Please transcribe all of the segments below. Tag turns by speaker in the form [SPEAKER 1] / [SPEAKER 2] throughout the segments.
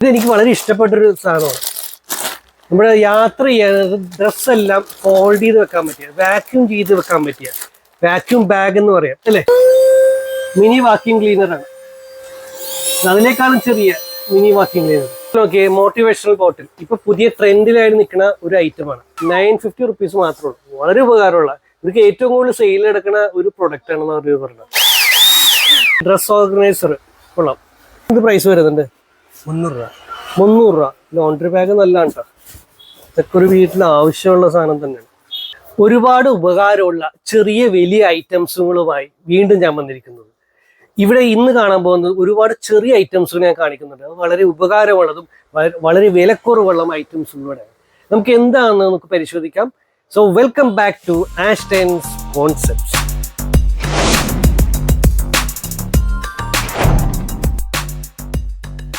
[SPEAKER 1] ഇതെനിക്ക് വളരെ ഇഷ്ടപ്പെട്ടൊരു സാധനമാണ്. നമ്മുടെ യാത്ര ചെയ്യാൻ ഡ്രസ്സെല്ലാം ഫോൾഡ് ചെയ്ത് വെക്കാൻ പറ്റിയ, വാക്യൂം ചെയ്ത് വെക്കാൻ പറ്റിയ വാക്യൂം ബാഗ് എന്ന് പറയാം അല്ലേ. മിനി വാക്യൂം ക്ലീനറാണ്, അതിനേക്കാളും ചെറിയ mini vacuum cleaner. Okay, motivational bottle ഇപ്പൊ പുതിയ ട്രെൻഡിലായിട്ട് നിൽക്കുന്ന ഒരു ഐറ്റമാണ്. 950 റുപ്പീസ് മാത്രമേ ഉള്ളൂ. വളരെ ഉപകാരമുള്ള, ഇവർക്ക് ഏറ്റവും കൂടുതൽ സെയിൽ എടുക്കുന്ന ഒരു പ്രൊഡക്റ്റ് ആണെന്ന് അവർ പറഞ്ഞത്. ഡ്രസ് ഓർഗനൈസർ കൊള്ളാം. എന്ത് പ്രൈസ് വരുന്നുണ്ട്? 300 രൂപ. 300 രൂപ. ലോണ്ടറി ബാഗ് നല്ലതാണ് കേട്ടോ. ഇതൊക്കെ ഒരു വീട്ടിൽ ആവശ്യമുള്ള സാധനം തന്നെയാണ്. ഒരുപാട് ഉപകാരമുള്ള ചെറിയ വലിയ ഐറ്റംസുകളുമായി വീണ്ടും ഞാൻ വന്നിരിക്കുന്നത്. ഇവിടെ ഇന്ന് കാണാൻ പോകുന്നത് ഒരുപാട് ചെറിയ ഐറ്റംസുകൾ ഞാൻ കാണിക്കുന്നുണ്ട്. അത് വളരെ ഉപകാരമുള്ളതും വളരെ വിലക്കുറവുള്ള ഐറ്റംസുകളുടെയാണ്. നമുക്ക് എന്താണെന്ന് നമുക്ക് പരിശോധിക്കാം. So welcome back to Astons concepts.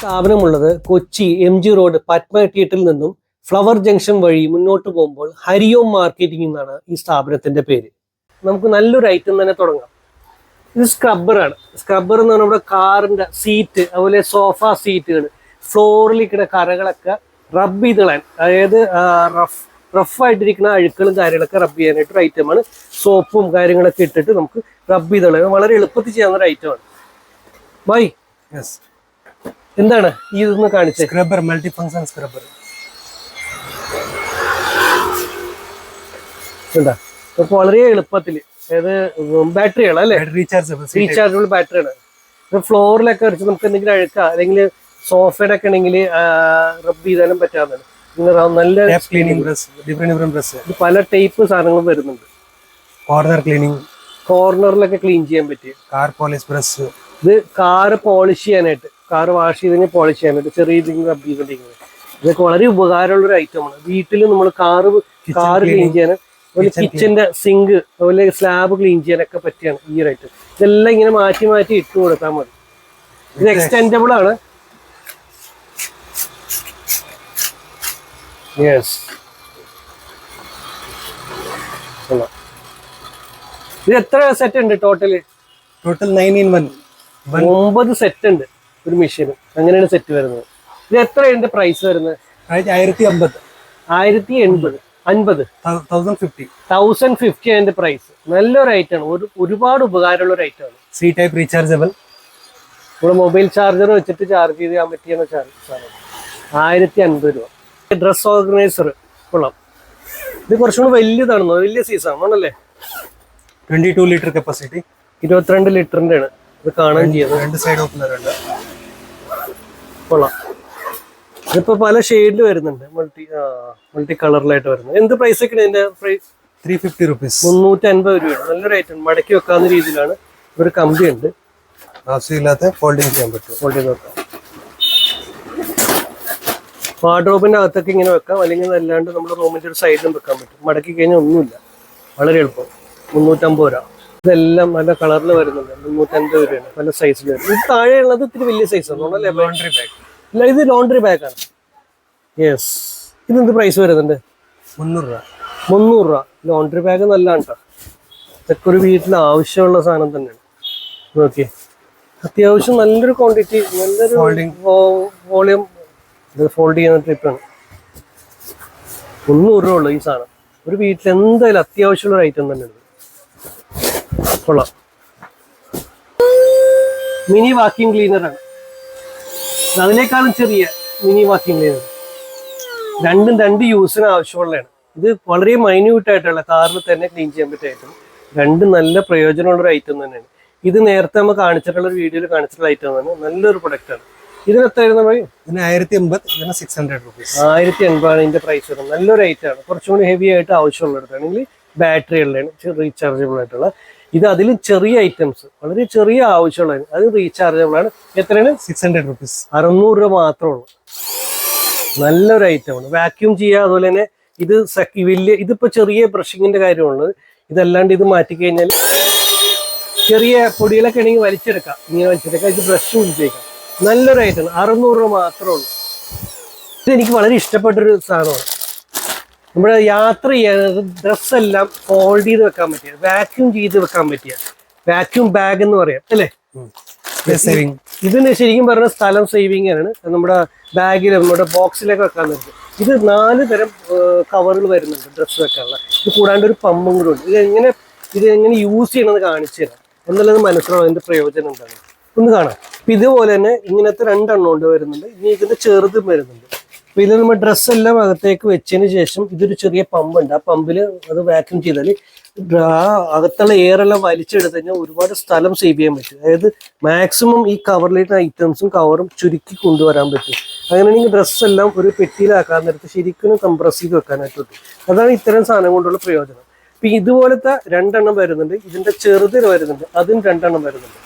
[SPEAKER 1] സ്ഥാപനമുള്ളത് കൊച്ചി MG റോഡ് പത്മ തിയേറ്ററിൽ നിന്നും ഫ്ലവർ ജംഗ്ഷൻ വഴി മുന്നോട്ട് പോകുമ്പോൾ ഹരിയോം മാർക്കറ്റിംഗ് എന്നാണ് ഈ സ്ഥാപനത്തിന്റെ പേര്. നമുക്ക് നല്ലൊരു ഐറ്റം തന്നെ തുടങ്ങാം. ഇത് സ്ക്രബ്ബറാണ്. സ്ക്രബ്ബർ എന്ന് പറഞ്ഞാൽ നമ്മുടെ കാറിന്റെ സീറ്റ്, അതുപോലെ സോഫ സീറ്റുകൾ, ഫ്ലോറിലിരിക്കുന്ന കറകളൊക്കെ റബ്ബ് ചെയ്ത് കളയാൻ, അതായത് റഫായിട്ടിരിക്കുന്ന അഴുക്കളും കാര്യങ്ങളൊക്കെ റബ്ബ് ചെയ്യാനായിട്ട് ഒരു ഐറ്റമാണ്. സോപ്പും കാര്യങ്ങളൊക്കെ ഇട്ടിട്ട് നമുക്ക് റബ്ബ് ചെയ്ത് കളയാൻ വളരെ എളുപ്പത്തിൽ ചെയ്യാവുന്ന ഒരു ഐറ്റമാണ്. ബൈ. യെസ്, എന്താണ് ഈ ഇതൊന്ന് കാണിച്ചത്?
[SPEAKER 2] Scrubber, multi function scrubber.
[SPEAKER 1] എന്താ ഇപ്പൊ വളരെ എളുപ്പത്തിൽ, അതായത് ബാറ്ററിയാണ് അല്ലേ, റീചാർജബിൾ ബാറ്ററിയാണ്. ഫ്ലോറിലൊക്കെ വെച്ച് നമുക്ക് എന്തെങ്കിലും അഴുക്ക അല്ലെങ്കിൽ സോഫയുടെ ഒക്കെ ഉണ്ടെങ്കിൽ റബ്ബ് ചെയ്താലും പറ്റാവുന്നതാണ്. നല്ല പല ടൈപ്പ് സാധനങ്ങളും വരുന്നുണ്ട്.
[SPEAKER 2] കോർണർ ക്ലീനിങ്,
[SPEAKER 1] കോർണറിലൊക്കെ ക്ലീൻ ചെയ്യാൻ പറ്റിയ
[SPEAKER 2] കാർ പോളിഷ് ബ്രഷ്.
[SPEAKER 1] ഇത് കാറ് പോളിഷ് ചെയ്യാനായിട്ട്, കാറ് വാഷ് ചെയ്ത് കഴിഞ്ഞാൽ പോളിഷ് ചെയ്യാനായിട്ട് ചെറിയ രീതിയിൽ റബ്ബ് ചെയ്തിരിക്കുന്നത്. ഇതൊക്കെ വളരെ ഉപകാരമുള്ള ഒരു ഐറ്റമാണ്. വീട്ടിൽ നമ്മൾ കാറ് ക്ലീൻ ചെയ്യാൻ, അതുപോലെ കിച്ചന്റെ സിങ്ക്, അതുപോലെ സ്ലാബ് ക്ലീൻ ചെയ്യാനൊക്കെ പറ്റിയാണ് ഈ ഒരു ഐറ്റം. ഇതെല്ലാം ഇങ്ങനെ മാറ്റി മാറ്റി ഇട്ട് കൊടുത്താൽ മതി. ഇത് എക്സ്റ്റെൻഡബിൾ ആണ്. യെസ്, ഇത് എത്ര സെറ്റ് ഉണ്ട് ടോട്ടൽ?
[SPEAKER 2] 9 in 1.
[SPEAKER 1] 9 സെറ്റ് ഉണ്ട് ഒരു മെഷീന്. അങ്ങനെയാണ് സെറ്റ് വരുന്നത്. ഇത് എത്രയുണ്ട് പ്രൈസ് വരുന്നത്?
[SPEAKER 2] 1050.
[SPEAKER 1] 1050 അതിന്റെ പ്രൈസ്. നല്ലൊരു ഐറ്റമാണ്, ഒരുപാട് ഉപകാരമുള്ള ഒരു ഐറ്റമാണ്.
[SPEAKER 2] C type rechargeable.
[SPEAKER 1] നമ്മുടെ മൊബൈൽ ചാർജർ വെച്ചിട്ട് ചാർജ് ചെയ്യാൻ പറ്റിയ സാധനം. 1050 രൂപ. ഡ്രസ് ഓർഗനൈസർ കൊള്ളാം. ഇത് കുറച്ചും കൂടി വലിയതാണെന്നോ, വലിയ സൈസാണല്ലേ?
[SPEAKER 2] 22 ലിറ്റർ കപ്പാസിറ്റി.
[SPEAKER 1] 22 ലിറ്ററിന്റെ ആണ് ഇത് കാണാൻ ചെയ്യുന്നത്.
[SPEAKER 2] 2 സൈഡ് ഓപ്പണർ ഉണ്ട്.
[SPEAKER 1] കൊള്ളാം. ഇതിപ്പോ പല ഷെയ്ഡിൽ വരുന്നുണ്ട്, മൾട്ടി കളറിലായിട്ട് വരുന്നത്. എന്ത് പ്രൈസ് ഒക്കെ ഇതിന്റെ പ്രൈസ്?
[SPEAKER 2] 350 റുപ്പീസ്.
[SPEAKER 1] 350 രൂപയാണ്. നല്ലൊരു ഐറ്റം. മടക്കി വെക്കാവുന്ന രീതിയിലാണ് ഒരു കമ്പി ഉണ്ട്.
[SPEAKER 2] ആവശ്യമില്ലാത്ത ഫോൾഡിങ് ചെയ്യാൻ പറ്റും.
[SPEAKER 1] ഫോൾഡ് ചെയ്ത് വെക്കാം. വാർഡ്രോബിന്റെ അകത്തൊക്കെ ഇങ്ങനെ വെക്കാം, അല്ലെങ്കിൽ അല്ലാണ്ട് നമ്മുടെ റൂമിന്റെ ഒരു സൈഡിലും വെക്കാൻ പറ്റും. മടക്കി കഴിഞ്ഞാൽ ഒന്നുമില്ല, വളരെ എളുപ്പം. 350 രൂപ. ഇതെല്ലാം നല്ല കളറിൽ വരുന്നുണ്ട്. 350 രൂപയാണ്. പല സൈസിൽ വരും. ഇത് താഴെയുള്ളത് ഇത്തിരി വലിയ സൈസാണ്.
[SPEAKER 2] Laundry bag.
[SPEAKER 1] ഇല്ല, ഇത് ലോണ്ടറി ബാഗാണ്. യെസ്. ഇതെന്ത് പ്രൈസ് വരുന്നുണ്ട്?
[SPEAKER 2] 300 രൂപ.
[SPEAKER 1] 300 രൂപ. ലോണ്ടറി ബാഗ് നല്ലതാണ് കേട്ടോ. ഇതൊക്കെ ഒരു വീട്ടിൽ ആവശ്യമുള്ള സാധനം തന്നെയാണ്. ഓക്കെ, അത്യാവശ്യം നല്ലൊരു ക്വാണ്ടിറ്റി, നല്ലൊരു വോളിയം. ഇത് ഫോൾഡ് ചെയ്യുന്ന ട്രിപ്പാണ്. 300 രൂപ ഉള്ളു ഈ സാധനം. ഒരു വീട്ടിൽ എന്തായാലും അത്യാവശ്യമുള്ള ഒരു ഐറ്റം തന്നെയാണ്. കൊള്ളാം. മിനി വാക്യൂം ക്ലീനറാണ്, അതിനേക്കാളും ചെറിയ മിനി വാക്യൂം ക്ലീനർ. രണ്ടും 2 യൂസിന് ആവശ്യമുള്ളതാണ്. ഇത് വളരെ മൈന്യൂട്ടായിട്ടുള്ള കാറിൽ തന്നെ ക്ലീൻ ചെയ്യാൻ പറ്റിയ ഐറ്റം. രണ്ടും നല്ല പ്രയോജനമുള്ള ഒരു ഐറ്റം തന്നെയാണ്. ഇത് നേരത്തെ നമ്മൾ കാണിച്ചിട്ടുള്ള ഒരു വീഡിയോയിൽ കാണിച്ചിട്ടുള്ള ഐറ്റം തന്നെ. നല്ലൊരു പ്രൊഡക്റ്റാണ്. ഇതിന് എത്രയായിരുന്നു?
[SPEAKER 2] 1080. 600 റുപ്പീസ്.
[SPEAKER 1] 1080 ഇതിന്റെ പ്രൈസ് വരുന്നത്. നല്ലൊരു ഐറ്റമാണ്. കുറച്ചും കൂടി ഹെവി ആയിട്ട് ആവശ്യമുള്ളിടത്താണെങ്കിൽ ബാറ്ററി ഉള്ളതാണ്, റീചാർജബിൾ ആയിട്ടുള്ള. ഇത് അതിലും ചെറിയ ഐറ്റംസ്, വളരെ ചെറിയ ആവശ്യമുള്ളതാണ്, അത് റീചാർജബിൾ ആണ്. എത്രയാണ്?
[SPEAKER 2] 600 റുപ്പീസ്.
[SPEAKER 1] 600 രൂപ മാത്രമേ ഉള്ളൂ. നല്ലൊരു ഐറ്റമാണ്. വാക്യൂം ചെയ്യുക. അതുപോലെ തന്നെ ഇത് വലിയ, ഇതിപ്പോ ചെറിയ ബ്രഷിങ്ങിന്റെ കാര്യമുള്ളത്. ഇതല്ലാണ്ട് ഇത് മാറ്റിക്കഴിഞ്ഞാൽ ചെറിയ പൊടികളൊക്കെ ആണെങ്കിൽ വലിച്ചെടുക്കാം. ഇങ്ങനെ വലിച്ചെടുക്കാം. ഇത് ബ്രഷ് ഉപയോഗിക്കാം. നല്ലൊരു ഐറ്റം. 600 രൂപ മാത്രമേ ഉള്ളൂ. ഇതെനിക്ക് വളരെ ഇഷ്ടപ്പെട്ടൊരു സാധനമാണ്. നമ്മുടെ യാത്ര ചെയ്യാൻ ഡ്രസ്സെല്ലാം ഫോൾഡ് ചെയ്ത് വെക്കാൻ പറ്റിയ, വാക്യൂം ചെയ്ത് വെക്കാൻ പറ്റിയ വാക്യൂം ബാഗ് എന്ന് പറയാം അല്ലേ.
[SPEAKER 2] സേവിങ്.
[SPEAKER 1] ഇതിന് ശരിക്കും പറഞ്ഞ സ്ഥലം സേവിങ് ആണ്. നമ്മുടെ ബാഗിൽ നമ്മുടെ ബോക്സിലൊക്കെ വെക്കാൻ പറ്റും. ഇത് 4 തരം കവറുകൾ വരുന്നുണ്ട് ഡ്രസ്സ് വെക്കാനുള്ള. ഇത് കൂടാണ്ട് ഒരു പമ്പും കൂടെ ഉണ്ട്. ഇത് എങ്ങനെ യൂസ് ചെയ്യണമെന്ന് കാണിച്ചു തരാം എന്നുള്ളത് മനസ്സിലാവും അതിന്റെ പ്രയോജനം എന്താണ് ഒന്ന് കാണാം. അപ്പൊ ഇതുപോലെ തന്നെ ഇങ്ങനത്തെ 2 എണ്ണം കൊണ്ട് വരുന്നുണ്ട്. ഇനി ഇതിന്റെ ചെറുതും വരുന്നുണ്ട്. അപ്പൊ ഇതിൽ നമ്മൾ ഡ്രസ്സ് എല്ലാം അകത്തേക്ക് വെച്ചതിന് ശേഷം ഇതൊരു ചെറിയ പമ്പുണ്ട്. ആ പമ്പിൽ അത് വാക്യൂം ചെയ്താൽ ആ അകത്തുള്ള എയറെല്ലാം വലിച്ചെടുത്ത് കഴിഞ്ഞാൽ ഒരുപാട് സ്ഥലം സേവ് ചെയ്യാൻ പറ്റും. അതായത് മാക്സിമം ഈ കവറിലിട്ട് ഐറ്റംസും കവറും ചുരുക്കി കൊണ്ടുവരാൻ പറ്റും. അങ്ങനെയാണെങ്കിൽ ഡ്രസ്സെല്ലാം ഒരു പെട്ടിയിലാക്കാൻ നേരത്ത് ശരിക്കും കംപ്രസ് ചെയ്ത് വെക്കാനായിട്ട് പറ്റും. അതാണ് ഇത്തരം സാധനം കൊണ്ടുള്ള പ്രയോജനം. ഇപ്പൊ ഇതുപോലത്തെ 2 എണ്ണം വരുന്നുണ്ട്. ഇതിന്റെ ചെറുതിൽ വരുന്നുണ്ട്, അതും 2 എണ്ണം വരുന്നുണ്ട്.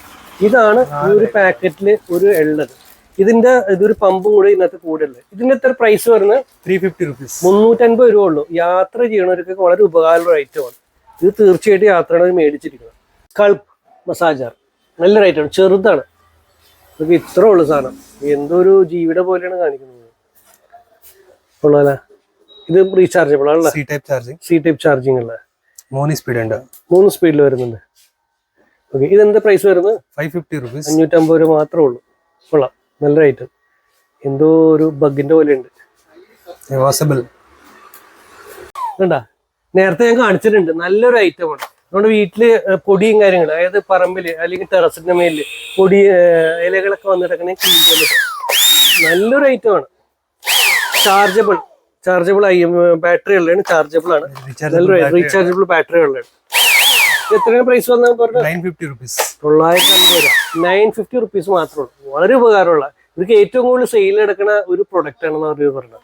[SPEAKER 1] ഇതാണ് ഈ ഒരു പാക്കറ്റിൽ ഒരു ഉള്ളത്. ഇതൊരു പമ്പും കൂടെ ഇതിനകത്ത് കൂടുതലുള്ളത്. ഇതിന്റെ എത്ര പ്രൈസ് വരുന്നത്?
[SPEAKER 2] 350 rupees.
[SPEAKER 1] 350 രൂപ ഉള്ളൂ. യാത്ര ചെയ്യണവർക്കൊക്കെ വളരെ ഉപകാരമുള്ള ഐറ്റമാണ്. ഇത് തീർച്ചയായിട്ടും യാത്രകൾ മേടിച്ചിരിക്കണം. സ്കൾപ്പ് മസാജർ നല്ലൊരു ഐറ്റമാണ്, ചെറുതാണ്. ഇതൊക്കെ ഇത്ര ഉള്ളു സാധനം. എന്തോ ഒരു ജീവിയുടെ പോലെയാണ് കാണിക്കുന്നത്. കൊള്ളാല. ഇത് റീചാർജബിൾ ആണല്ലേ? സി ടൈപ്പ് ചാർജിങ് ഉള്ള
[SPEAKER 2] 3 സ്പീഡ് ഉണ്ട്.
[SPEAKER 1] 3 സ്പീഡിൽ വരുന്നുണ്ട്. ഓക്കെ, ഇതെന്താ പ്രൈസ് വരുന്നത്?
[SPEAKER 2] 550 rupees.
[SPEAKER 1] 550 രൂപ മാത്രമേ ഉള്ളൂ. കൊള്ളാം, നല്ലൊരു ഐറ്റം. എന്തോ ഒരു ബഗിന്റെ പോലെ ഉണ്ട്. കണ്ടാ, നേരത്തെ ഞാൻ കാണിച്ചിട്ടുണ്ട്. നല്ലൊരു ഐറ്റമാണ്. നമ്മുടെ വീട്ടില് പൊടിയും കാര്യങ്ങളും, അതായത് പറമ്പില് അല്ലെങ്കിൽ ടെറസിന്റെ മേലില് പൊടി ഇലകളൊക്കെ വന്നിട്ടൊക്കെ ക്ലീൻ ചെയ്യാൻ പറ്റും. നല്ലൊരു ഐറ്റമാണ്. ചാർജബിൾ ബാറ്ററി ഉള്ളതാണ്. ചാർജബിൾ ആണ്. റീചാർജബിൾ ബാറ്ററി ഉള്ളതാണ്. എത്രയാണ് പ്രൈസ് വന്നാൽ പറഞ്ഞു?
[SPEAKER 2] 950 rupees.
[SPEAKER 1] 950 രൂപ. 950 റുപ്പീസ് മാത്രമേ ഉള്ളൂ. വളരെ ഉപകാരമുള്ള, ഇതൊക്കെ ഏറ്റവും കൂടുതൽ സെയിൽ എടുക്കുന്ന ഒരു പ്രൊഡക്റ്റ് ആണെന്ന് അവർ പറഞ്ഞത്.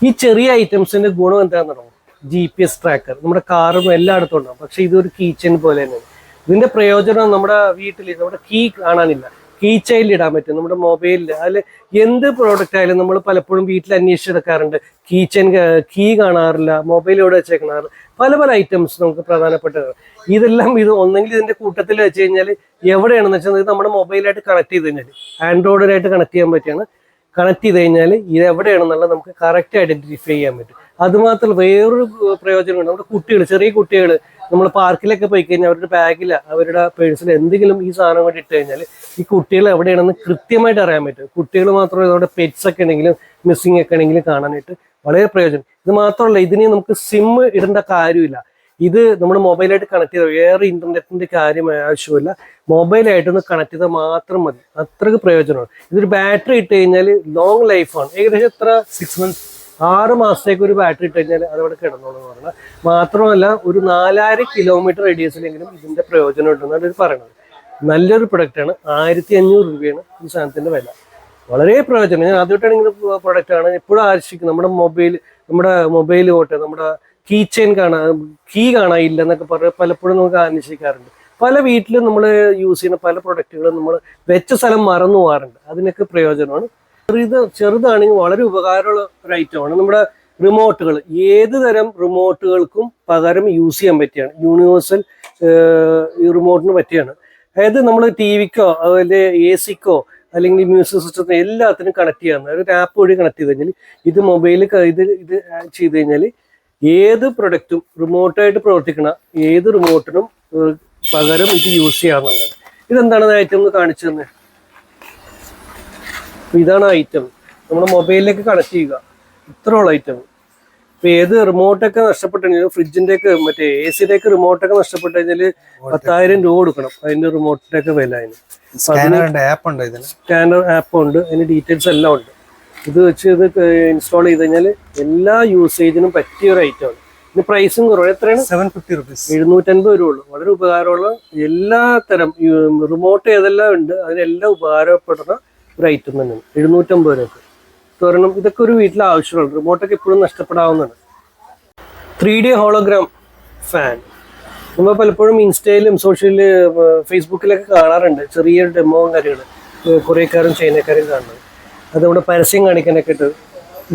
[SPEAKER 1] ഈ ചെറിയ ഐറ്റംസിന്റെ ഗുണം എന്താണെന്ന് പറയുന്നത്, GPS ട്രാക്കർ നമ്മുടെ കാറും എല്ലായിടത്തും ഉണ്ടാവും. പക്ഷെ ഇതൊരു കീ ചെയിൻ പോലെ തന്നെയാണ്. ഇതിന്റെ പ്രയോജനം നമ്മുടെ വീട്ടിൽ നമ്മുടെ കീ കാണാനില്ല, കീ ചെയിനിൽ ഇടാൻ പറ്റും. നമ്മുടെ മൊബൈലിൽ അതിൽ എന്ത് പ്രോഡക്റ്റ് ആയാലും നമ്മൾ പലപ്പോഴും വീട്ടിൽ അന്വേഷിച്ചെടുക്കാറുണ്ട്. കീ ചെയിൻ കീ കാണാറില്ല, മൊബൈലോട് വെച്ചേക്കണാറ് പല ഐറ്റംസ് നമുക്ക് പ്രധാനപ്പെട്ടത്. ഇതെല്ലാം ഒന്നെങ്കിൽ ഇതിന്റെ കൂട്ടത്തിൽ വെച്ച് കഴിഞ്ഞാൽ എവിടെയാണെന്ന് വെച്ചാൽ ഇത് നമ്മുടെ മൊബൈലായിട്ട് കണക്ട് ചെയ്ത് കഴിഞ്ഞാൽ ആൻഡ്രോയിഡിനായിട്ട് കണക്ട് ചെയ്യാൻ പറ്റിയാണ്. കണക്ട് ചെയ്ത് കഴിഞ്ഞാൽ ഇത് എവിടെയാണെന്നുള്ളത് നമുക്ക് കറക്റ്റ് ഐഡന്റിഫൈ ചെയ്യാൻ പറ്റും. അതുമാത്രമല്ല വേറൊരു പ്രയോജനമുണ്ട്. നമ്മുടെ കുട്ടികൾ, ചെറിയ കുട്ടികൾ നമ്മൾ പാർക്കിലൊക്കെ പോയി കഴിഞ്ഞാൽ അവരുടെ ബാഗിൽ അവരുടെ പേഴ്സിൽ എന്തെങ്കിലും ഈ സാധനം കൊണ്ട് ഇട്ട് കഴിഞ്ഞാൽ ഈ കുട്ടികൾ എവിടെയാണെന്ന് കൃത്യമായിട്ട് അറിയാൻ പറ്റും. കുട്ടികൾ മാത്രമല്ല, നമ്മുടെ പെറ്റ്സ് ഒക്കെ ഉണ്ടെങ്കിലും മിസ്സിംഗ് ഒക്കെ ഉണ്ടെങ്കിലും കാണാനായിട്ട് വളരെ പ്രയോജനം. ഇത് മാത്രമല്ല, ഇതിന് നമുക്ക് സിം ഇടേണ്ട കാര്യമില്ല. ഇത് നമ്മൾ മൊബൈലായിട്ട് കണക്ട് ചെയ്താൽ വേറെ ഇന്റർനെറ്റിന്റെ കാര്യം ആവശ്യമില്ല. മൊബൈലായിട്ടൊന്ന് കണക്ട് ചെയ്താൽ മാത്രം മതി. അത്രയ്ക്ക് പ്രയോജനമാണ്. ഇതൊരു ബാറ്ററി ഇട്ട് കഴിഞ്ഞാൽ ലോങ് ലൈഫാണ്. ഏകദേശം എത്ര 6 months 6 മാസത്തേക്ക് ഒരു ബാറ്ററി ഇട്ട് കഴിഞ്ഞാൽ അതവിടെ കിടന്നോളൂ പറഞ്ഞാൽ. മാത്രമല്ല, ഒരു 4000 കിലോമീറ്റർ റേഡിയസിലെങ്കിലും ഇതിന്റെ പ്രയോജനം ഉണ്ടെന്നാണ് ഇത് പറയുന്നത്. നല്ലൊരു പ്രൊഡക്റ്റാണ്. 1500 രൂപയാണ് ഈ സാധനത്തിന്റെ വില. വളരെ പ്രയോജനം. ഞാൻ ആദ്യമായിട്ടാണ് ഇങ്ങനെ പ്രൊഡക്റ്റാണ് എപ്പോഴും ആകർഷിക്കുന്നത്. നമ്മുടെ മൊബൈൽ പോട്ടെ, നമ്മുടെ കീ ചെയിൻ കീ കാണാനില്ല എന്നൊക്കെ പറഞ്ഞ് പലപ്പോഴും നമുക്ക് അന്വേഷിക്കാറുണ്ട്. പല വീട്ടിലും നമ്മൾ യൂസ് ചെയ്യുന്ന പല പ്രൊഡക്റ്റുകളും നമ്മൾ വെച്ച സ്ഥലം മറന്നു പോകാറുണ്ട്. അതിനൊക്കെ പ്രയോജനമാണ്. ചെറുതാണെങ്കിൽ വളരെ ഉപകാരമുള്ള ഒരു ഐറ്റമാണ്. നമ്മുടെ റിമോട്ടുകൾ, ഏത് തരം റിമോട്ടുകൾക്കും പകരം യൂസ് ചെയ്യാൻ പറ്റിയാണ്. യൂണിവേഴ്സൽ ഈ റിമോട്ടിന് പറ്റിയാണ്. അതായത് നമ്മൾ ടി-വിക്കോ അതുപോലെ AC-ക്കോ അല്ലെങ്കിൽ മ്യൂസിക് സിസ്റ്റത്തിന് എല്ലാത്തിനും കണക്ട് ചെയ്യാവുന്ന ഒരു ആപ്പ് വഴി കണക്ട് ചെയ്ത് കഴിഞ്ഞാൽ ഇത് മൊബൈലിൽ ഇത് ചെയ്ത് കഴിഞ്ഞാൽ ഏത് പ്രൊഡക്റ്റും റിമോട്ടായിട്ട് പ്രവർത്തിക്കുന്ന ഏത് റിമോട്ടിനും പകരം ഇത് യൂസ് ചെയ്യാവുന്നതാണ്. ഇതെന്താണ് ഐറ്റം എന്ന് കാണിച്ചു തന്നെ. ഇതാണ് ഐറ്റം. നമ്മുടെ മൊബൈലിലേക്ക് കണക്ട് ചെയ്യുക. ഇത്രയുള്ള ഐറ്റം. ഇപ്പൊ ഏത് റിമോട്ടൊക്കെ നഷ്ടപ്പെട്ടു കഴിഞ്ഞാൽ, ഫ്രിഡ്ജിന്റെ ഒക്കെ മറ്റേ AC-യുടെ ഒക്കെ റിമോട്ടൊക്കെ നഷ്ടപ്പെട്ടു കഴിഞ്ഞാൽ 10,000 രൂപ കൊടുക്കണം അതിന്റെ റിമോട്ടിന്റെ ഒക്കെ വില. അതിന് സ്കാനർ ആപ്പ് ഉണ്ട്, അതിന് ഡീറ്റെയിൽസ് എല്ലാം ഉണ്ട്. ഇത് വെച്ച് ഇത് ഇൻസ്റ്റാൾ ചെയ്ത് കഴിഞ്ഞാൽ എല്ലാ യൂസേജിനും പറ്റിയ ഒരു ഐറ്റമാണ്. ഇതിന് പ്രൈസും കുറവ്. എത്രയാണ്?
[SPEAKER 2] 750 rupees.
[SPEAKER 1] 750 രൂപ ഉള്ളൂ. വളരെ ഉപകാരമുള്ള എല്ലാ തരം റിമോട്ട് ഏതെല്ലാം ഉണ്ട് അതിനെല്ലാം ഉപകാരപ്പെടുന്ന ഒരു ഐറ്റം തന്നെയാണ്. 750 രൂപയ്ക്ക് കാരണം ഇതൊക്കെ ഒരു വീട്ടിൽ ആവശ്യമുള്ളൂ. റിമോട്ടൊക്കെ എപ്പോഴും നഷ്ടപ്പെടാവുന്നതാണ്. 3D ഹോളോഗ്രാം ഫാൻ നമ്മൾ പലപ്പോഴും ഇൻസ്റ്റയിലും ഫേസ്ബുക്കിലൊക്കെ കാണാറുണ്ട്. ചെറിയ ഡെമോയും കാര്യങ്ങൾ കൊറിയക്കാരും ചൈനക്കാരും കാണുന്നത്. അത് നമ്മുടെ പരസ്യം കാണിക്കാനൊക്കെ ഇട്ട്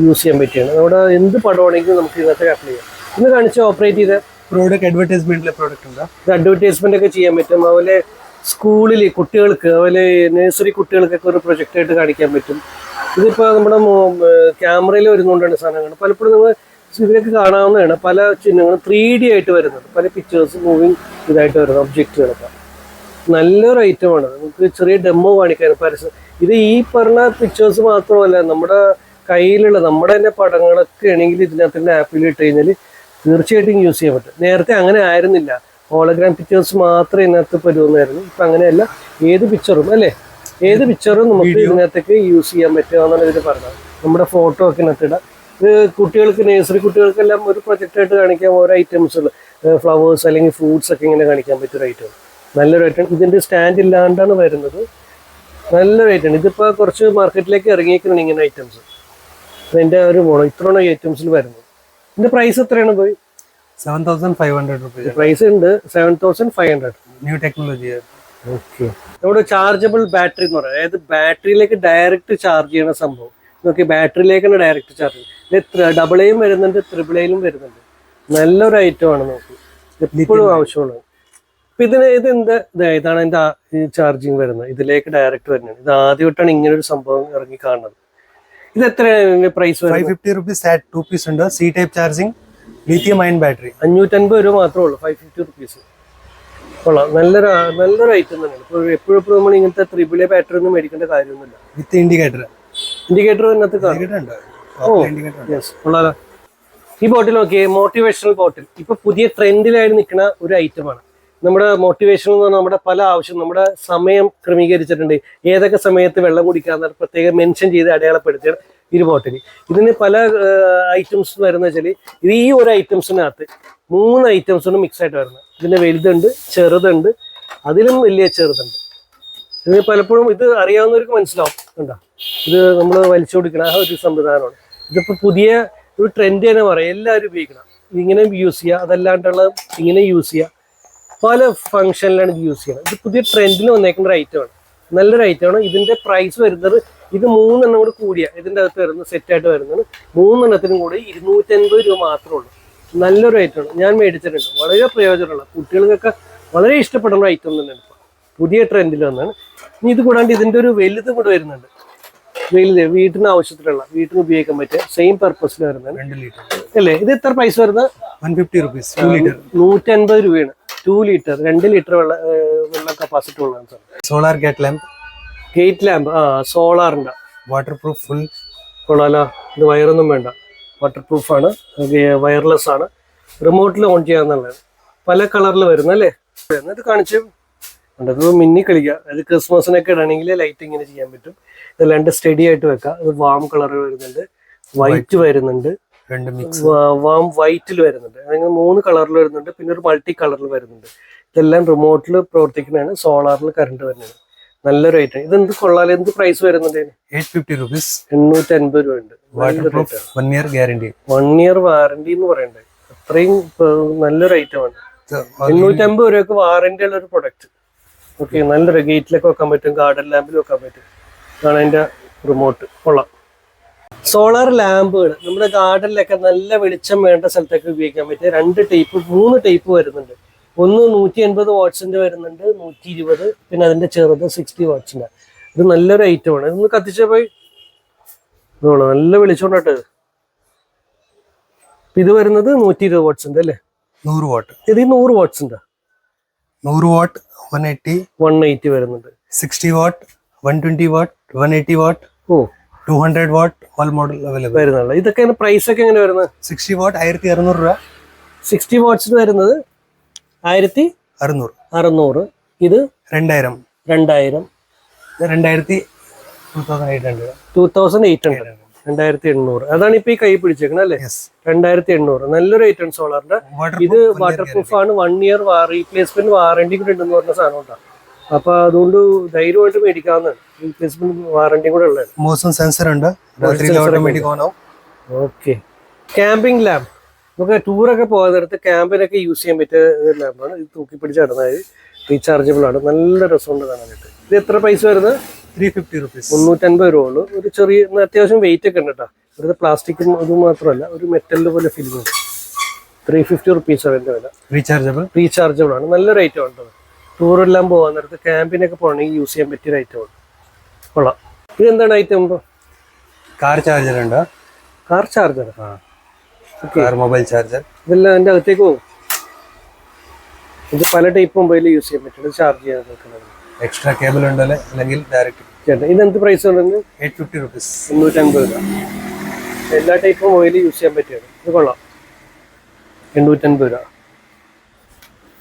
[SPEAKER 1] യൂസ് ചെയ്യാൻ പറ്റിയാണ്. നമ്മുടെ എന്ത് പടമാണെങ്കിലും നമുക്ക് ഇതിനകത്ത് അപ്ലൈ ചെയ്യാം. ഇന്ന് കാണിച്ച് ഓപ്പറേറ്റ് ചെയ്ത
[SPEAKER 2] പ്രോഡക്റ്റ് അഡ്വർടൈസ്മെന്റിലെ പ്രോഡക്റ്റ് ഉണ്ട്.
[SPEAKER 1] ഇത് അഡ്വർടൈസ്മെന്റ് ഒക്കെ ചെയ്യാൻ പറ്റും. അതുപോലെ സ്കൂളിൽ കുട്ടികൾക്ക്, അതുപോലെ നഴ്സറി കുട്ടികൾക്കൊക്കെ ഒരു പ്രൊജക്റ്റായിട്ട് കാണിക്കാൻ പറ്റും. ഇതിപ്പോൾ നമ്മുടെ ക്യാമറയിൽ വരുന്നതുകൊണ്ടാണ് സാധനങ്ങൾ. പലപ്പോഴും നമ്മൾ ഇതിലേക്ക് കാണാവുന്നതാണ്. പല ചിഹ്നങ്ങളും 3D ആയിട്ട് വരുന്നത്, പല പിക്ചേഴ്സ് മൂവിങ് ഇതായിട്ട് വരുന്ന ഒബ്ജക്റ്റുകളൊക്കെ. നല്ലൊരു ഐറ്റമാണ്. നമുക്ക് ചെറിയ ഡെമോ കാണിക്കാൻ പരസ്യം. ഇത് ഈ പറഞ്ഞ പിക്ചേഴ്സ് മാത്രമല്ല, നമ്മുടെ കയ്യിലുള്ള നമ്മുടെ തന്നെ പടങ്ങളൊക്കെ ആണെങ്കിൽ ഇതിനകത്ത് തന്നെ ആപ്പിൽ ഇട്ട് കഴിഞ്ഞാൽ തീർച്ചയായിട്ടും യൂസ് ചെയ്യാൻ പറ്റും. നേരത്തെ അങ്ങനെ ആയിരുന്നില്ല, ഹോളോഗ്രാം പിക്ചേഴ്സ് മാത്രമേ ഇതിനകത്ത് പറ്റുമായിരുന്നു. ഇപ്പം അങ്ങനെയല്ല, ഏത് പിക്ചറും അല്ലേ, ഏത് പിക്ചറും നമുക്ക് ഇതിനകത്തേക്ക് യൂസ് ചെയ്യാൻ പറ്റുക എന്നാണ് ഇതിൽ പറഞ്ഞത്. നമ്മുടെ ഫോട്ടോ ഒക്കെ ഇതിനകത്ത് ഇടാം. ഇത് കുട്ടികൾക്ക്, നേഴ്സറി കുട്ടികൾക്കെല്ലാം ഒരു പ്രൊജക്റ്റായിട്ട് കാണിക്കാൻ ഓരോ ഐറ്റംസുകൾ, ഫ്ലവേഴ്സ് അല്ലെങ്കിൽ ഫ്രൂട്ട്സ് ഒക്കെ ഇങ്ങനെ കാണിക്കാൻ പറ്റിയൊരു ഐറ്റം. നല്ലൊരു ഐറ്റം. ഇതിൻ്റെ സ്റ്റാൻഡ് ഇല്ലാണ്ടാണ് വരുന്നത്. നല്ലൊരു ഐറ്റമാണ്. ഇതിപ്പോൾ കുറച്ച് മാർക്കറ്റിലേക്ക് ഇറങ്ങിയിരിക്കണം ഇങ്ങനെ ഐറ്റംസ്. അതിൻ്റെ ഒരു ഗുണം ഇത്രയാണ് ഈ ഐറ്റംസിൽ വരുന്നത്. ഇതിൻ്റെ പ്രൈസ് എത്രയാണ് പോയി?
[SPEAKER 2] 7,500 rupees.
[SPEAKER 1] പ്രൈസ് ഉണ്ട് 7,500.
[SPEAKER 2] New technology.
[SPEAKER 1] ഓക്കെ. നമ്മുടെ ചാർജബിൾ ബാറ്ററി എന്ന് പറയാം, അതായത് ബാറ്ററിയിലേക്ക് ഡയറക്റ്റ് ചാർജ് ചെയ്യുന്ന സംഭവം. നോക്കി, ബാറ്ററിയിലേക്കാണ് ഡയറക്റ്റ് ചാർജ് ചെയ്യുന്നത്. ഇത് ഡബിൾ എയും വരുന്നുണ്ട്, ട്രിപ്പിൾ എയിലും വരുന്നുണ്ട്. നല്ലൊരു ഐറ്റമാണ്. നോക്കി, എപ്പോഴും ആവശ്യമുള്ളത്. ഇപ്പം ഇത് എന്താ ഇതാണ് എൻ്റെ ചാർജിങ് വരുന്നത്. ഇതിലേക്ക് ഡയറക്റ്റ് വരുന്നത്. ഇത് ആദ്യമായിട്ടാണ് ഇങ്ങനെ ഒരു സംഭവം ഇറങ്ങി കാണുന്നത്. ഇത് എത്രയാണ് പ്രൈസ്?
[SPEAKER 2] 550 rupees at 2 piece ഉണ്ട്. C type charging, lithium ion battery.
[SPEAKER 1] 550 രൂപ മാത്രമേ ഉള്ളൂ. 550 rupees. കൊള്ളാം. നല്ലൊരു ഐറ്റം തന്നെയാണ്. ഇപ്പോൾ എപ്പോഴും നമ്മൾ ഇങ്ങനത്തെ ട്രിപ്പിൾ എ ബാറ്ററി ഒന്നും മേടിക്കേണ്ട കാര്യമൊന്നുമില്ല.
[SPEAKER 2] വിത്ത് ഇൻഡിക്കേറ്റർ
[SPEAKER 1] ഇതിനകത്ത് കാണും. കൊള്ളാലോ. ഈ ബോട്ടിൽ നോക്കിയേ, മോട്ടിവേഷണൽ ബോട്ടിൽ. ഇപ്പൊ പുതിയ ട്രെൻഡിലായിട്ട് നിൽക്കുന്ന ഒരു ഐറ്റമാണ്. നമ്മുടെ മോട്ടിവേഷൻ എന്ന് പറഞ്ഞാൽ നമ്മുടെ പല ആവശ്യം, നമ്മുടെ സമയം ക്രമീകരിച്ചിട്ടുണ്ട്. ഏതൊക്കെ സമയത്ത് വെള്ളം കുടിക്കാന്ന് പ്രത്യേകം മെൻഷൻ ചെയ്ത് അടയാളപ്പെടുത്തിയാണ് ഈ ബോട്ടിൽ. ഇതിന് പല ഐറ്റംസ് വരുന്ന വെച്ചാൽ ഇത് ഈ ഒരു ഐറ്റംസിനകത്ത് 3 ഐറ്റംസാണ് മിക്സ് ആയിട്ട് വരുന്നത്. ഇതിൻ്റെ വലുതുണ്ട്, ചെറുതുണ്ട്, അതിലും വലിയ ചെറുതുണ്ട്. ഇത് പലപ്പോഴും ഇത് അറിയാവുന്നവർക്ക് മനസ്സിലാവും. കണ്ടോ, ഇത് നമ്മൾ വലിച്ചു കൊടുക്കുന്ന ആ ഒരു സംവിധാനമാണ്. ഇതിപ്പോൾ പുതിയ ഒരു ട്രെൻഡ് തന്നെ പറയാം. എല്ലാവരും ഉപയോഗിക്കണം. ഇങ്ങനെ യൂസ് ചെയ്യുക, അതല്ലാണ്ടുള്ള ഇങ്ങനെ യൂസ് ചെയ്യുക. പല ഫംഗ്ഷനിലാണ് ഇത് യൂസ് ചെയ്യുന്നത്. ഇത് പുതിയ ട്രെൻഡിൽ വന്നേക്കുന്ന ഒരു ഐറ്റമാണ്. നല്ലൊരു ഐറ്റമാണ്. ഇതിൻ്റെ പ്രൈസ് വരുന്നത്, ഇത് 3 എണ്ണം കൂടി കൂടിയ ഇതിൻ്റെ അകത്ത് വരുന്നത് സെറ്റായിട്ട് വരുന്നത് 3 എണ്ണത്തിനും കൂടി 250 രൂപ മാത്രമേ ഉള്ളൂ. നല്ലൊരു ഐറ്റമാണ്. ഞാൻ മേടിച്ചിട്ടുണ്ട്. വളരെ പ്രയോജനമുള്ള, കുട്ടികൾക്കൊക്കെ വളരെ ഇഷ്ടപ്പെടുന്ന ഐറ്റം തന്നെയാണ്. ഇപ്പോൾ പുതിയ ട്രെൻഡിൽ വന്നാണ്. ഇനി ഇത് കൂടാണ്ട് ഇതിൻ്റെ ഒരു വലുത് കൂടെ വരുന്നുണ്ട്. വലുത് വീട്ടിന് ആവശ്യത്തിലുള്ള, വീട്ടിന് ഉപയോഗിക്കാൻ പറ്റിയ സെയിം പർപ്പസിൽ വരുന്നത്
[SPEAKER 2] 2 liter
[SPEAKER 1] അല്ലേ. ഇത് എത്ര പ്രൈസ് വരുന്നത്?
[SPEAKER 2] 150 rupees. 2 liter
[SPEAKER 1] 150 രൂപയാണ്. 2 ലിറ്റർ 2 ലിറ്റർ വെള്ളം കപ്പാസിറ്റി ഉള്ളതാണ് sir.
[SPEAKER 2] solar gate lamp,
[SPEAKER 1] gate lamp. സോളാറിൻ്റെ
[SPEAKER 2] waterproof full.
[SPEAKER 1] കൊള്ളാലോ. ഇത് വയറൊന്നും വേണ്ട, വാട്ടർ പ്രൂഫാണ്, വയർലെസ് ആണ്, റിമോട്ടിൽ ഓൺ ചെയ്യാന്നുള്ളത്. പല കളറിൽ വരുന്നല്ലേ. എന്നിട്ട് കാണിച്ചു ഇത് മിന്നി കളിക്കുക. അത് ക്രിസ്മസിനൊക്കെ ഇടണമെങ്കിൽ ലൈറ്റ് ഇങ്ങനെ ചെയ്യാൻ പറ്റും. ഇതല്ലാണ്ട് സ്റ്റഡി ആയിട്ട് വെക്കാം. ഇത് വാം കളർ വരുന്നുണ്ട്, വൈറ്റ് വരുന്നുണ്ട്, വാം വൈറ്റിൽ വരുന്നുണ്ട്. അങ്ങനെ 3 കളറിൽ വരുന്നുണ്ട്. പിന്നെ ഒരു മൾട്ടി കളറിൽ വരുന്നുണ്ട്. ഇതെല്ലാം റിമോട്ടിൽ പ്രവർത്തിക്കുന്നതാണ്, സോളാറിൽ കറണ്ട് വരുന്നതാണ്. നല്ലൊരു ഐറ്റം. ഇതെന്ത് കൊള്ളാലോ. എന്ത് പ്രൈസ് വരുന്നുണ്ട്?
[SPEAKER 2] 850 rupees.
[SPEAKER 1] 850 രൂപ ഉണ്ട്.
[SPEAKER 2] 1 year guarantee.
[SPEAKER 1] 1 year വാറണ്ടി എന്ന് പറയണ്ടേ. അത്രയും നല്ലൊരു ഐറ്റമാണ്. 850 രൂപയ്ക്ക് വാറണ്ടി ഉള്ള ഒരു പ്രൊഡക്റ്റ്. ഓക്കെ, നല്ലൊരു ഗേറ്റിലൊക്കെ വെക്കാൻ പറ്റും, ഗാർഡൻ ലാമ്പിൽ വെക്കാൻ പറ്റും. ഇതാണ് അതിൻ്റെ റിമോട്ട്. കൊള്ളാം. സോളാർ ലാമ്പുകൾ നമ്മുടെ ഗാർഡനിലൊക്കെ നല്ല വെളിച്ചം വേണ്ട സ്ഥലത്തൊക്കെ ഉപയോഗിക്കാൻ പറ്റിയ 3 ടൈപ്പ് വരുന്നുണ്ട്. ഒന്ന് 180 വാട്ട്സിന്റെ വരുന്നുണ്ട്, 120, പിന്നെ അതിന്റെ ചെറുത് 60 വാട്ട്സിന്റെ. ഇത് നല്ലൊരു ഐറ്റമാണ്. ഇതൊന്ന് കത്തിച്ച പോയി നല്ല വെളിച്ചോണ്ടാട്ട്. ഇത് വരുന്നത് 120 വാട്ട്സിന്റെ അല്ലേ?
[SPEAKER 2] 100 watt.
[SPEAKER 1] ഇത് 100 വാട്ട്സിന്റെ.
[SPEAKER 2] 100 watt 180
[SPEAKER 1] വരുന്നുണ്ട്.
[SPEAKER 2] 60 watt 120 watt 180 watt.
[SPEAKER 1] ഓ,
[SPEAKER 2] 200 watt all model available.
[SPEAKER 1] വരുന്നുള്ളൂ. ഇതൊക്കെ പ്രൈസ് ഒക്കെ എങ്ങനെ വരുന്നത്?
[SPEAKER 2] 60 watt 1600 രൂപ.
[SPEAKER 1] 60 വാട്ട്സിന് വരുന്നത് 1600. ഇത്
[SPEAKER 2] 2000.
[SPEAKER 1] 2800. അതാണ് ഇപ്പൊ ഈ കൈ പിടിച്ചേക്കുന്നത് അല്ലേ? 2800. നല്ലൊരു ഐറ്റം സോളാറിന്റെ. ഇത് വാട്ടർ പ്രൂഫ് ആണ്. 1 year റീപ്ലേസ്മെന്റ് വാറണ്ടി കൂടെ ഉണ്ടെന്ന് പറഞ്ഞ സാധനം ഉണ്ടാവും. അപ്പൊ അതുകൊണ്ട് ധൈര്യമായിട്ട് മേടിക്കാവുന്നതാണ്. റീപ്ലേസ്മെന്റ് വാറണ്ടി കൂടെ ഉള്ളത്.
[SPEAKER 2] മോഷൻ സെൻസർ ഉണ്ട്. ഓട്ടോമാറ്റിക് ഓൺ ആവും.
[SPEAKER 1] ഓക്കെ. Camping lamp. നമുക്ക് ടൂറൊക്കെ പോകുന്നിടത്ത് ക്യാമ്പിനൊക്കെ യൂസ് ചെയ്യാൻ പറ്റിയ ലാമ്പാണ്. ഇത് തൂക്കി പിടിച്ച് നടന്നത്. റീചാർജബിൾ ആണ്. നല്ല രസമുണ്ട് കാണാനായിട്ട്. ഇത് എത്ര പൈസ വരുന്നത്?
[SPEAKER 2] 350 rupees.
[SPEAKER 1] 350 രൂപ ഉള്ളൂ. ഒരു ചെറിയ അത്യാവശ്യം വെയിറ്റ് ഒക്കെ ഉണ്ട് കേട്ടോ. ഇവിടുത്തെ പ്ലാസ്റ്റിക്കും ഇത് മാത്രമല്ല, ഒരു മെറ്റലിന്റെ പോലെ ഫീലിംഗ് ഉണ്ട്. 350 റുപ്പീസ് അതിന്റെ വില. റീചാർജബിൾ ആണ്. നല്ലൊരു ഐറ്റം ആണ്. ടൂറെല്ലാം പോകാൻ നേരത്ത് ക്യാമ്പിനൊക്കെ പോകണമെങ്കിൽ യൂസ് ചെയ്യാൻ പറ്റിയൊരു ഐറ്റമാണ്. കൊള്ളാം. ഇതെന്താണ് ഐറ്റം?
[SPEAKER 2] കാർ ചാർജർ ഉണ്ട്.
[SPEAKER 1] Car charger.
[SPEAKER 2] Car mobile charger.
[SPEAKER 1] ഇതെല്ലാം അതിൻ്റെ അകത്തേക്ക് പോകും. ഇത് പല ടൈപ്പ് മൊബൈൽ യൂസ് ചെയ്യാൻ പറ്റും, ചാർജ് ചെയ്യാൻ നോക്കുന്നത്.
[SPEAKER 2] എക്സ്ട്രാ കേബിൾ ഉണ്ടല്ലേ അല്ലെങ്കിൽ ഡയറക്റ്റ്.
[SPEAKER 1] ചേട്ടാ ഇതെന്ത് പ്രൈസ് ഉണ്ടെങ്കിൽ
[SPEAKER 2] 850 rupees.
[SPEAKER 1] 850 രൂപ. എല്ലാ ടൈപ്പ് മൊബൈൽ യൂസ് ചെയ്യാൻ പറ്റുകയാണ്. ഇത് കൊള്ളാം. 850 രൂപ.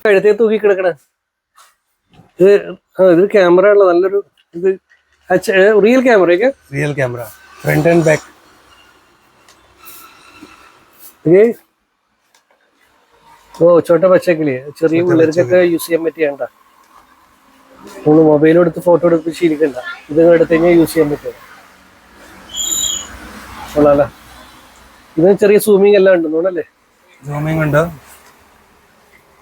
[SPEAKER 1] കഴുത്തേ തൂക്കി കിടക്കണേ. ഇത് ക്യാമറ ഉള്ള നല്ലൊരു ഇത് റിയൽ ക്യാമറയൊക്കെ.
[SPEAKER 2] Real camera, front and back.
[SPEAKER 1] ഓ ചോട്ട പച്ചക്കിളി, ചെറിയ പിള്ളേർക്കൊക്കെ യൂസ് ചെയ്യാൻ പറ്റിയണ്ട. നമ്മൾ മൊബൈലും എടുത്ത് ഫോട്ടോ എടുത്ത് ശീലിക്കണ്ട, ഇത് എടുത്ത് കഴിഞ്ഞാൽ യൂസ് ചെയ്യാൻ പറ്റും. കൊള്ളാല്ലേ. ഇതിന് ചെറിയ സൂമിങ് എല്ലാം ഉണ്ട് തോന്നല്ലേ.
[SPEAKER 2] സൂമിങ് ഉണ്ട്.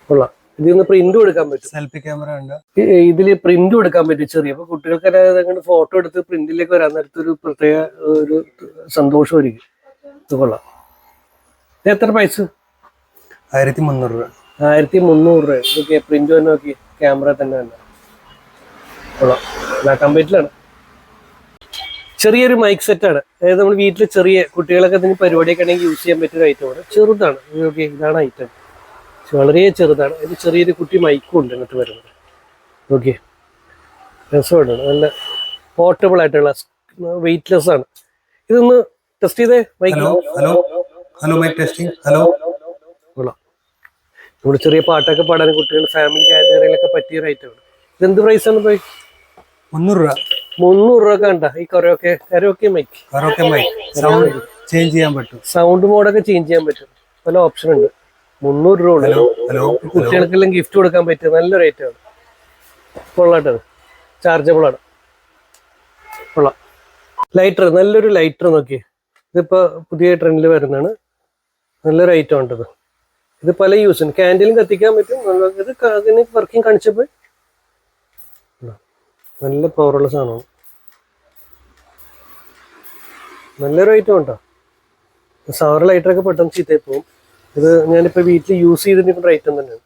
[SPEAKER 1] കൊള്ളാം. ഇതിന്ന് പ്രിന്റും എടുക്കാൻ പറ്റും.
[SPEAKER 2] സെൽഫി ക്യാമറ ഉണ്ട്.
[SPEAKER 1] ഇതില് പ്രിന്റും എടുക്കാൻ പറ്റും ചെറിയ. അപ്പൊ കുട്ടികൾക്ക് ഫോട്ടോ എടുത്ത് പ്രിന്റിലേക്ക് വരാൻ നേരത്തെ ഒരു പ്രത്യേക ഒരു സന്തോഷമായിരിക്കും. ഇത് കൊള്ളാം. ഇത് എത്ര പ്രൈസ്?
[SPEAKER 2] 1300 രൂപ.
[SPEAKER 1] 1300 രൂപ. ഇതൊക്കെ പ്രിന്റ് തന്നെ നോക്കി, ക്യാമറ തന്നെ തന്നെ കൊള്ളാം. കമ്പാറ്റിലാണ്. ചെറിയൊരു മൈക്ക് സെറ്റാണ്. അതായത് നമ്മൾ വീട്ടിൽ ചെറിയ കുട്ടികളൊക്കെ ഇതിന് പരിപാടിയൊക്കെ ആണെങ്കിൽ യൂസ് ചെയ്യാൻ പറ്റിയൊരു ഐറ്റമാണ്. ചെറുതാണ്. ഓക്കെ, ഇതാണ് ഐറ്റം. വളരെ ചെറുതാണ്. അതിന് ചെറിയൊരു കുട്ടി മൈക്കും ഉണ്ട് എന്നിട്ട് വരുന്നത്. ഓക്കെ, രസമാണ്. നല്ല പോർട്ടബിൾ ആയിട്ടുള്ള വെയിറ്റ്ലെസ് ആണ്. ഇതൊന്ന് ടെസ്റ്റ് ചെയ്തേ mic.
[SPEAKER 2] Hello hello mic testing. Hello.
[SPEAKER 1] കൊള്ളാം. നമ്മൾ ചെറിയ പാട്ടൊക്കെ പാടാൻ കുട്ടികൾ ഫാമിലി ഗാദറിങ്ങിലൊക്കെ പറ്റിയൊരു ഐറ്റമാണ്. ഇതെന്ത് പ്രൈസാണ് പോയി?
[SPEAKER 2] 300 രൂപ.
[SPEAKER 1] 300 രൂപ കണ്ട ഈ കരോക്കെ മൈക്ക്.
[SPEAKER 2] സൗണ്ട് ചേഞ്ച് ചെയ്യാൻ പറ്റും.
[SPEAKER 1] സൗണ്ട് മോഡൊക്കെ ചേഞ്ച് ചെയ്യാൻ പറ്റും. പല ഓപ്ഷൻ ഉണ്ട്. 300 രൂപ ഉള്ളു. കുട്ടികൾക്കെല്ലാം ഗിഫ്റ്റ് കൊടുക്കാൻ പറ്റിയ നല്ലൊരു ഐറ്റമാണ്. കൊള്ളാട്ടത്. ചാർജബിൾ ആണ്. കൊള്ളാം. ലൈറ്റർ, നല്ലൊരു ലൈറ്റർ നോക്കി. ഇതിപ്പോ പുതിയ ട്രെൻഡിൽ വരുന്നതാണ്. നല്ലൊരു ഐറ്റം ഉണ്ടത്. ഇത് പല യൂസിന് ക്യാൻഡിലും കത്തിക്കാൻ പറ്റും. ഇത് അതിന് വർക്കിംഗ് കാണിച്ചപ്പോൾ നല്ല പവറുള്ള സാധനമാണ്. നല്ലൊരു ഐറ്റം ഉണ്ടോ. സവർ ലൈറ്ററൊക്കെ പെട്ടെന്ന് ചീത്തയിൽ പോകും. ഇത് ഞാനിപ്പോൾ വീട്ടിൽ യൂസ് ചെയ്തിട്ട് ഐറ്റം തന്നെയാണ്.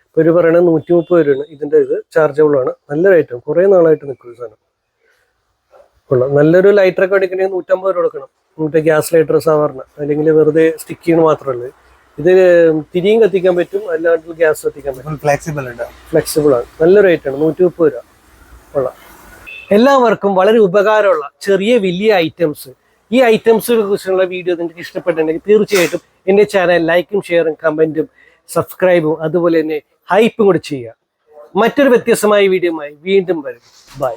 [SPEAKER 1] ഇപ്പോൾ ഒരു പറയണത് 130 രൂപയാണ് ഇതിൻ്റെ. ഇത് ചാർജബിൾ ആണ്. നല്ലൊരു ഐറ്റം. കുറേ നാളായിട്ട് നിൽക്കും ഈ സാധനം. കൊള്ളാം. നല്ലൊരു ലൈറ്ററൊക്കെ എടുക്കണമെങ്കിൽ 150 രൂപ കൊടുക്കണം. മറ്റേ ഗ്യാസ് ലൈറ്റർ സാധാരണ, അല്ലെങ്കിൽ വെറുതെ സ്റ്റിക്ക് ചെയ്യുന്ന മാത്രമല്ല. ഇത് തിരിയും കത്തിക്കാൻ പറ്റും, അല്ലാണ്ട് ഗ്യാസ് കത്തിക്കാൻ പറ്റും. ഫ്ലെക്സിബിൾ ആണ്. നല്ലൊരു ഐറ്റമാണ്. 130 രൂപ. കൊള്ളാം. എല്ലാവർക്കും വളരെ ഉപകാരമുള്ള ചെറിയ വലിയ ഐറ്റംസ്. ഈ ഐറ്റംസിനെ കുറിച്ചുള്ള വീഡിയോ നിങ്ങൾക്ക് ഇഷ്ടപ്പെട്ടിട്ടുണ്ടെങ്കിൽ തീർച്ചയായിട്ടും എൻ്റെ ചാനൽ ലൈക്കും ഷെയറും കമൻറ്റും സബ്സ്ക്രൈബും അതുപോലെ തന്നെ ഹൈപ്പും കൂടി ചെയ്യുക. മറ്റൊരു വ്യത്യസ്തമായ വീഡിയോയുമായി വീണ്ടും വരും. ബൈ.